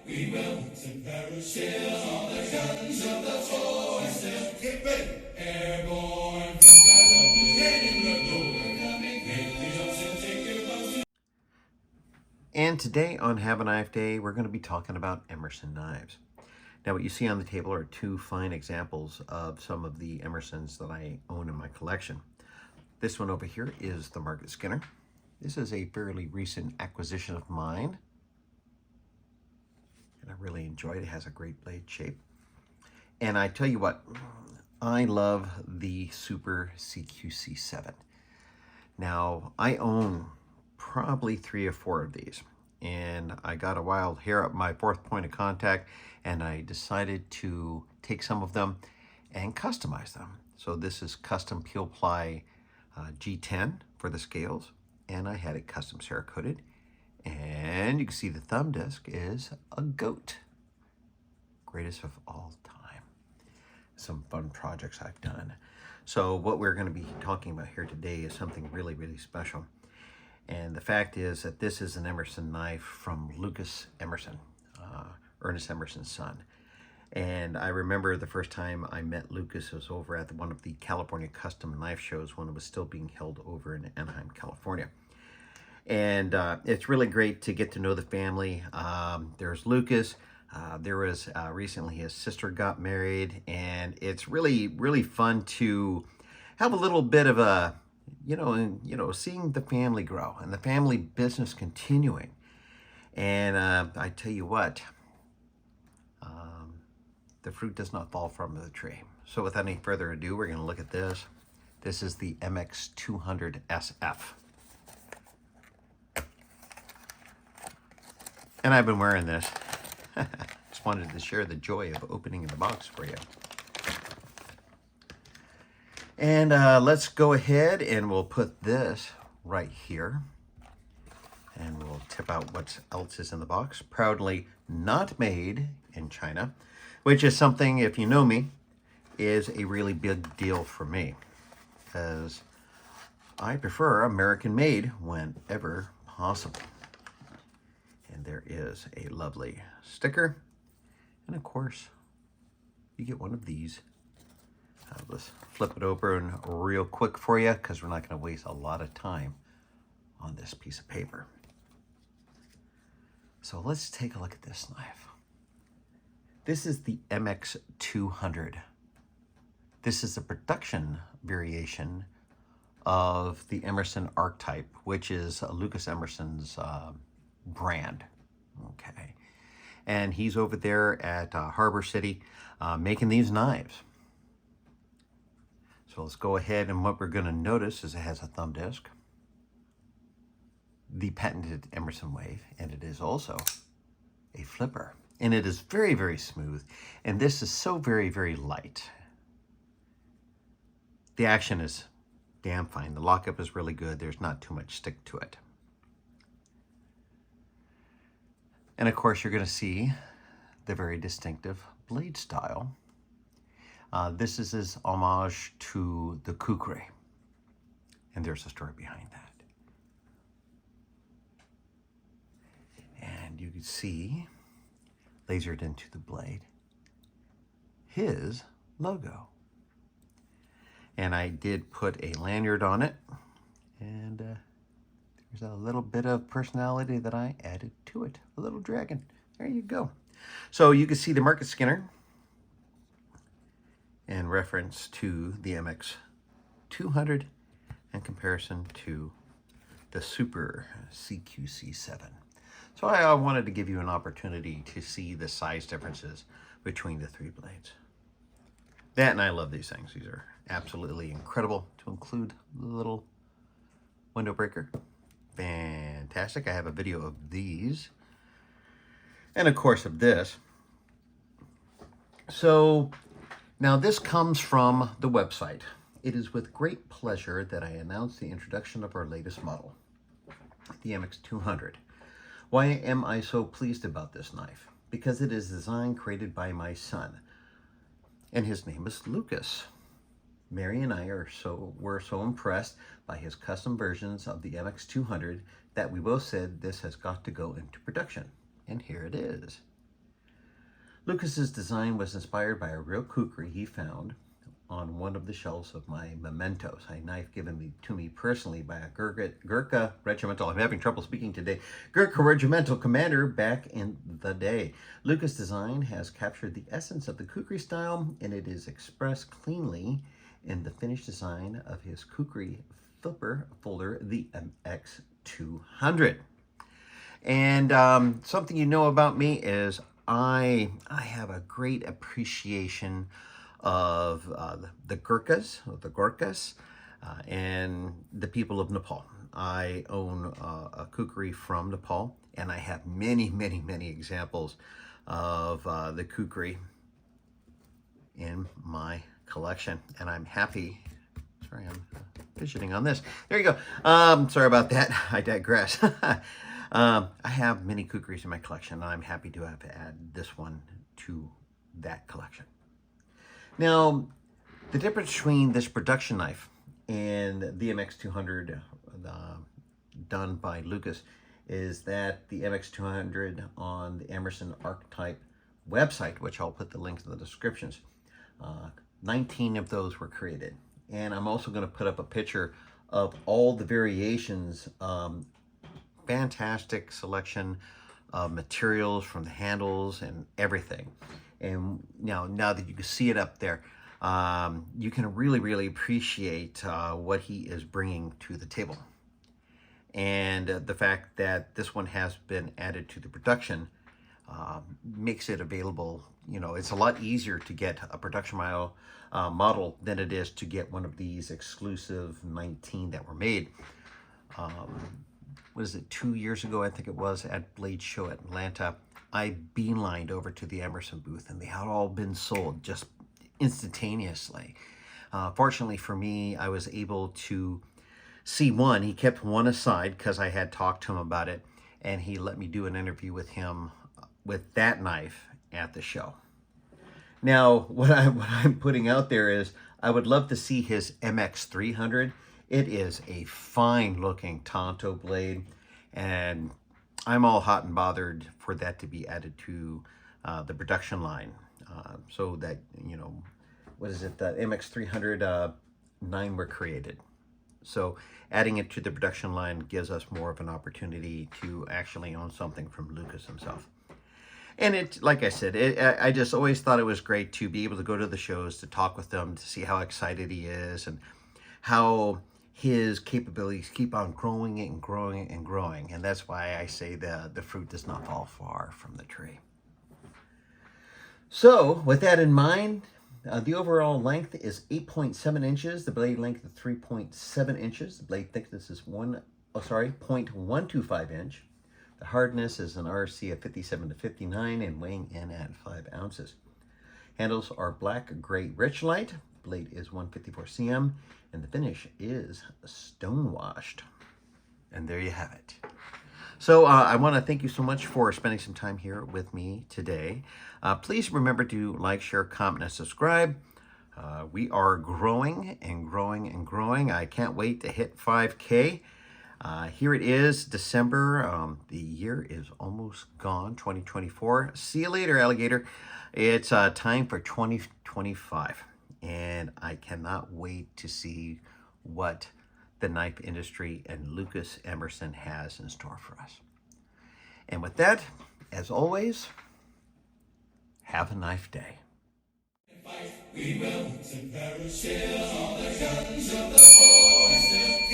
We will to parachute on the guns of the foe and still get ready. Airborne from skies up the heading the door. Coming, make the jumps and take your boats. And today on Have a Knife Day, we're going to be talking about Emerson knives. Now what you see on the table are two fine examples of some of the Emersons that I own in my collection. This one over here is the Market Skinner. This is a fairly recent acquisition of mine, and I really enjoy it. It has a great blade shape. And I tell you what, I love the Super CQC7. Now, I own probably 3 or 4 of these, and I got a wild hair up my fourth point of contact, and I decided to take some of them and customize them. So this is custom peel ply G10 for the scales, and I had it custom Cerakoted. And you can see the thumb disc is a goat. Greatest of all time. Some fun projects I've done. So what we're going to be talking about here today is something really, really special. And the fact is that this is an Emerson knife from Lucas Emerson, Ernest Emerson's son. And I remember the first time I met Lucas was over at one of the California Custom Knife Shows when it was still being held over in Anaheim, California. And it's really great to get to know the family. There's Lucas. There was recently his sister got married, and it's really, really fun to have a little bit of a, seeing the family grow and the family business continuing. And I tell you what, the fruit does not fall from the tree. So without any further ado, we're going to look at this. This is the MX-200 SF. And I've been wearing this. Just wanted to share the joy of opening the box for you. And let's go ahead and we'll put this right here. And we'll tip out what else is in the box. Proudly not made in China, which is something, if you know me, is a really big deal for me, because I prefer American made whenever possible. And there is a lovely sticker. And of course, you get one of these. Let's flip it open real quick for you, because we're not going to waste a lot of time on this piece of paper. So let's take a look at this knife. This is the MX-200. This is a production variation of the Emerson Archtype, which is Lucas Emerson's brand. Okay. And he's over there at Harbor City making these knives. So let's go ahead, and what we're going to notice is it has a thumb disc, the patented Emerson wave, and it is also a flipper. And it is very, very smooth. And this is so very, very light. The action is damn fine. The lockup is really good. There's not too much stick to it. And of course, you're going to see the very distinctive blade style. This is his homage to the kukri. And there's a story behind that. And you can see, lasered into the blade, his logo. And I did put a lanyard on it, and there's a little bit of personality that I added to it. A little dragon. There you go. So you can see the Market Skinner in reference to the MX-200 in comparison to the Super CQC7. So I wanted to give you an opportunity to see the size differences between the 3 blades. That, and I love these things. These are absolutely incredible, to include the little window breaker. Fantastic. I have a video of these. And of course of this. So now this comes from the website. It is with great pleasure that I announce the introduction of our latest model, the MX-200. Why am I so pleased about this knife? Because it is designed, created by my son, and his name is Lucas. Mary and I were so impressed by his custom versions of the MX-200 that we both said this has got to go into production. And here it is. Lucas's design was inspired by a real kukri he found on one of the shelves of my mementos, a knife given to me personally by a Gurkha regimental, I'm having trouble speaking today, Gurkha regimental commander back in the day. Lucas' design has captured the essence of the kukri style, and it is expressed cleanly in the finished design of his kukri flipper folder, the MX-200. And something you know about me is I have a great appreciation of the Gurkhas, and the people of Nepal. I own a kukri from Nepal, and I have many, many, many examples of the kukri in my collection, and I'm happy. Sorry, I'm fidgeting on this. There you go. Sorry about that. I digress. I have many kukris in my collection, and I'm happy to have added this one to that collection. Now, the difference between this production knife and the MX-200 done by Lucas is that the MX-200 on the Emerson Archtype website, which I'll put the links in the descriptions, 19 of those were created. And I'm also going to put up a picture of all the variations. Fantastic selection of materials from the handles and everything. And now that you can see it up there, you can really, really appreciate what he is bringing to the table. And the fact that this one has been added to the production makes it available. You know, it's a lot easier to get a production model than it is to get one of these exclusive 19 that were made. What is it, 2 years ago, I think it was, at Blade Show at Atlanta, I beelined over to the Emerson booth, and they had all been sold just instantaneously. Fortunately for me, I was able to see one. He kept one aside because I had talked to him about it, and he let me do an interview with him with that knife at the show. Now, what I'm putting out there is I would love to see his MX-300. It is a fine-looking Tonto blade, and I'm all hot and bothered for that to be added to the production line, so that, you know, what is it, the MX-300 9 were created. So adding it to the production line gives us more of an opportunity to actually own something from Lucas himself. And it, like I said, I just always thought it was great to be able to go to the shows, to talk with them, to see how excited he is, and how his capabilities keep on growing and growing and growing. And that's why I say the fruit does not fall far from the tree. So with that in mind, the overall length is 8.7 inches. The blade length is 3.7 inches. The blade thickness is 0.125 inch. The hardness is an RC of 57 to 59 and weighing in at 5 ounces. Handles are black, gray, rich light. Blade is 154 cm, and the finish is stone washed. And there you have it. So I want to thank you so much for spending some time here with me today. Please remember to like, share, comment, and subscribe. We are growing and growing and growing. I can't wait to hit 5K. Here it is, December. The year is almost gone, 2024. See you later, alligator. It's time for 2025. And I cannot wait to see what the knife industry and Lucas Emerson has in store for us. And with that, as always, have a knife day. We will, all the guns of the force.